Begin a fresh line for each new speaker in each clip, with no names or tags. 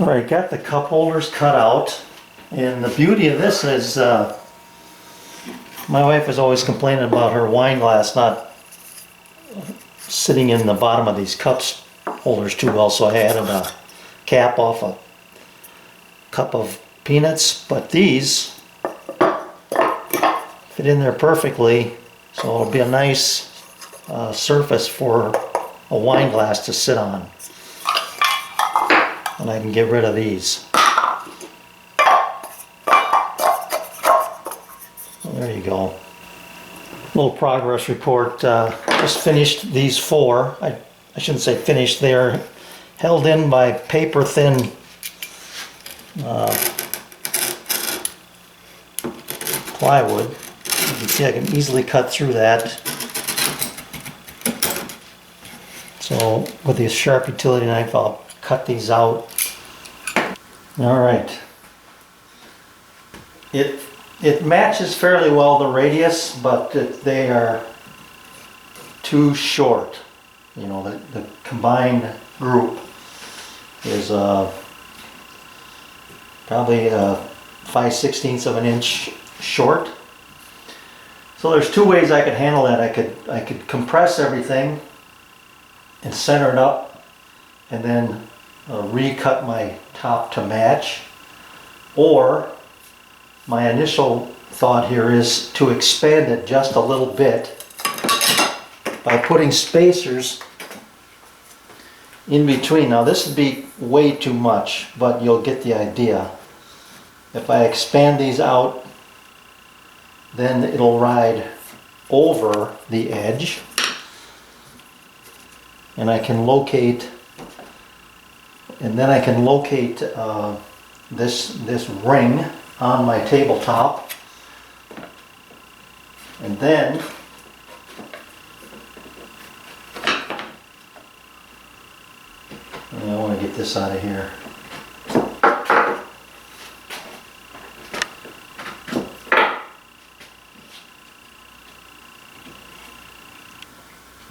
Alright, got the cup holders cut out, and the beauty of this is my wife was always complaining about her wine glass not sitting in the bottom of these cups holders too well, so I added a cap off a cup of peanuts, but these fit in there perfectly, so it'll be a nice surface for a wine glass to sit on. And I can get rid of these. There you go. Little progress report. Just finished these four. I shouldn't say finished. They're held in by paper thin plywood. You can see I can easily cut through that. So with the sharp utility knife, I'll cut these out. Alright. It matches fairly well the radius, but they are too short. You know, the combined group is probably 5/16 of an inch short. So there's two ways I could handle that. I could compress everything and center it up, and then recut my top to match. Or my initial thought here is to expand it just a little bit by putting spacers in between. Now this would be way too much, but you'll get the idea. If I expand these out, then it'll ride over the edge, and I can locate, and then I can locate this ring on my tabletop, and then I want to get this out of here.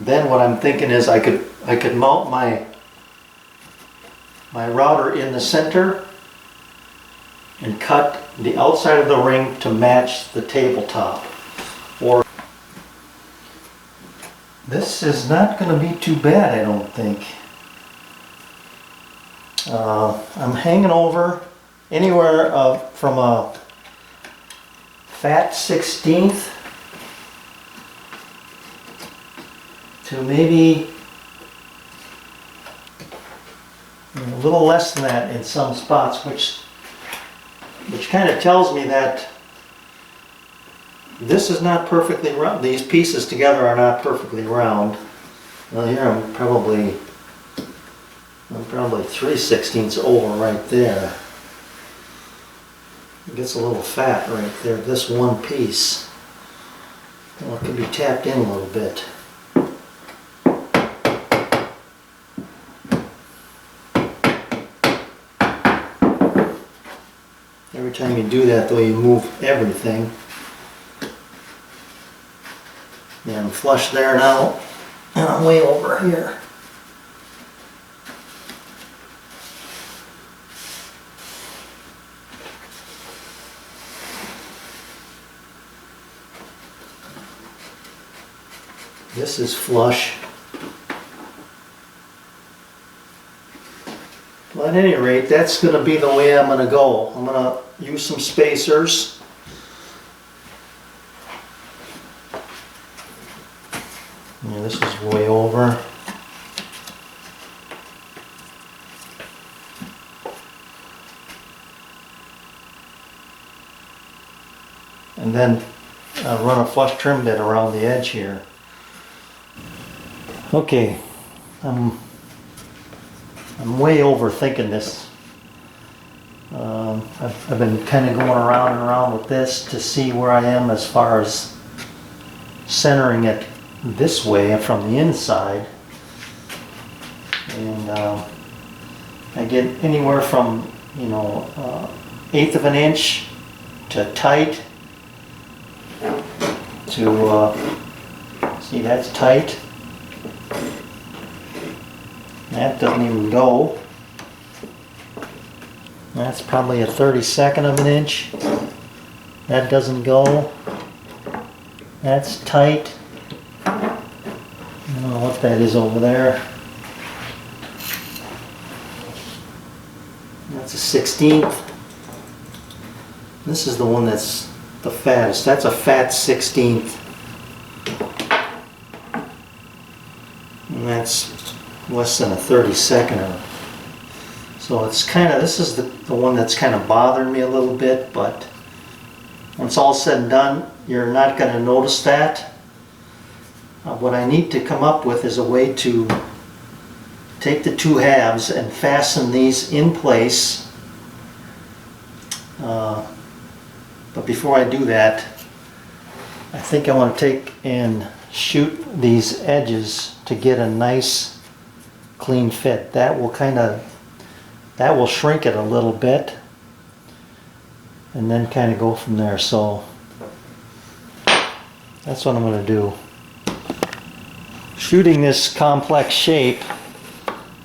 Then what I'm thinking is I could mount my router in the center and cut the outside of the ring to match the tabletop. Or this is not going to be too bad, I don't think. I'm hanging over anywhere from a fat 16th to maybe a little less than that in some spots, which kind of tells me that this is not perfectly round. These pieces together are not perfectly round. Well, here I'm probably 3/16 over right there. It gets a little fat right there. This one piece, well, it could be tapped in a little bit. Every time you do that, though, you move everything. Yeah, I'm flush there now, and I'm way over here. This is flush. Well, at any rate, that's going to be the way I'm going to go. I'm going to use some spacers. Yeah, this is way over. And then run a flush trim bit around the edge here. Okay, I'm way overthinking this. I've been kind of going around and around with this to see where I am as far as centering it this way from the inside. And I get anywhere from, 1/8 of an inch to tight to, see, that's tight. That doesn't even go. That's probably a 32nd of an inch. That doesn't go. That's tight. I don't know what that is over there. That's a 16th. This is the one that's the fattest. That's a fat 16th. And that's less than a 32nd. So it's kind of, this is the one that's kind of bothering me a little bit, but once all said and done, you're not going to notice that. What I need to come up with is a way to take the two halves and fasten these in place. But before I do that, I think I want to take and shoot these edges to get a nice clean fit. That will shrink it a little bit and then kind of go from there. So that's what I'm going to do. Shooting this complex shape,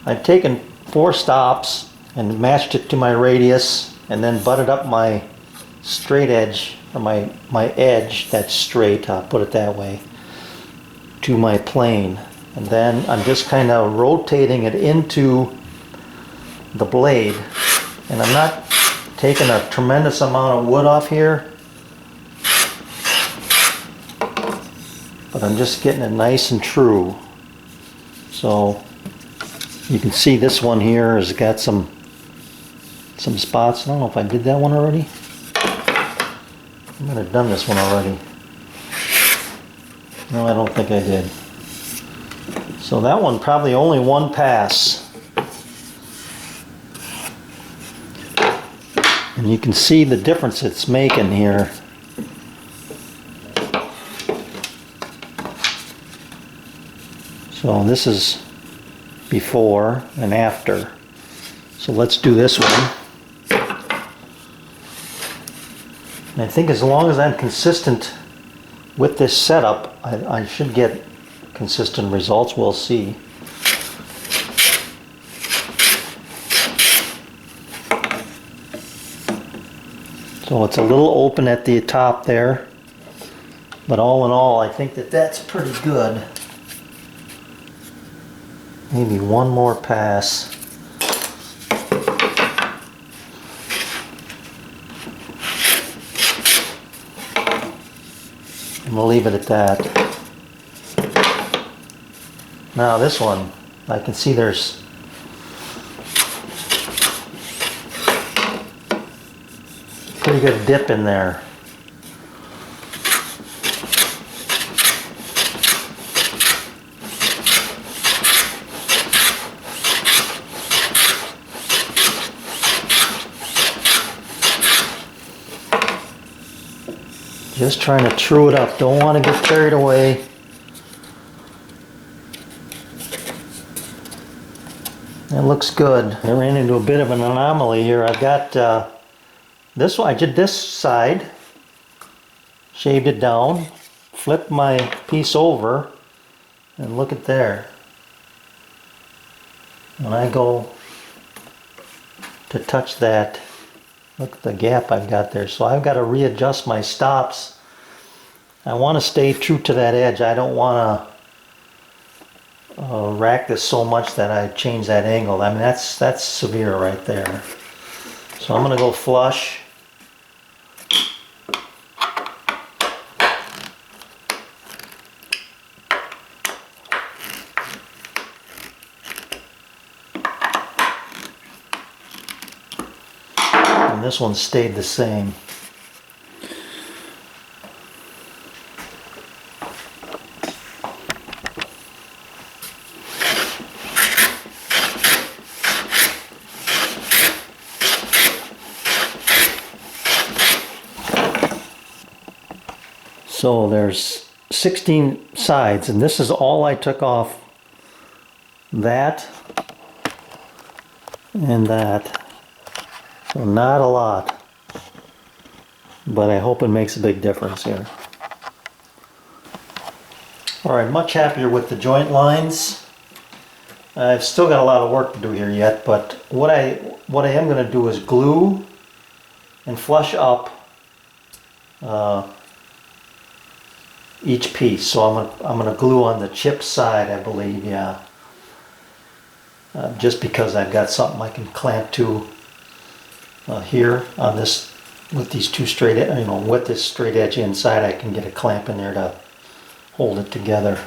I've taken 4 stops and matched it to my radius and then butted up my straight edge, or my edge that's straight, I'll put it that way, to my plane. And then I'm just kind of rotating it into the blade. And I'm not taking a tremendous amount of wood off here, but I'm just getting it nice and true. So you can see this one here has got some spots. I don't know if I did that one already. I might have done this one already. No, I don't think I did. So that one probably only one pass. And you can see the difference it's making here. So this is before and after. So let's do this one. And I think as long as I'm consistent with this setup, I should get consistent results. We'll see. So it's a little open at the top there, but all in all, I think that that's pretty good. Maybe one more pass. And we'll leave it at that. Now this one, I can see there's pretty good dip in there. Just trying to true it up. Don't want to get carried away. It looks good. I ran into a bit of an anomaly here. I've got this one. I did this side, shaved it down, flipped my piece over, and look at there. When I go to touch that, look at the gap I've got there. So I've got to readjust my stops. I want to stay true to that edge. I don't want to rack this so much that I change that angle. I mean, that's severe right there. So I'm going to go flush. And this one stayed the same. So there's 16 sides, and this is all I took off. That and that. So not a lot, but I hope it makes a big difference here. Alright, much happier with the joint lines. I've still got a lot of work to do here yet, but what I am going to do is glue and flush up each piece. So I'm going to glue on the chip side, I believe, yeah. Just because I've got something I can clamp to here on this, with these two straight, with this straight edge inside, I can get a clamp in there to hold it together.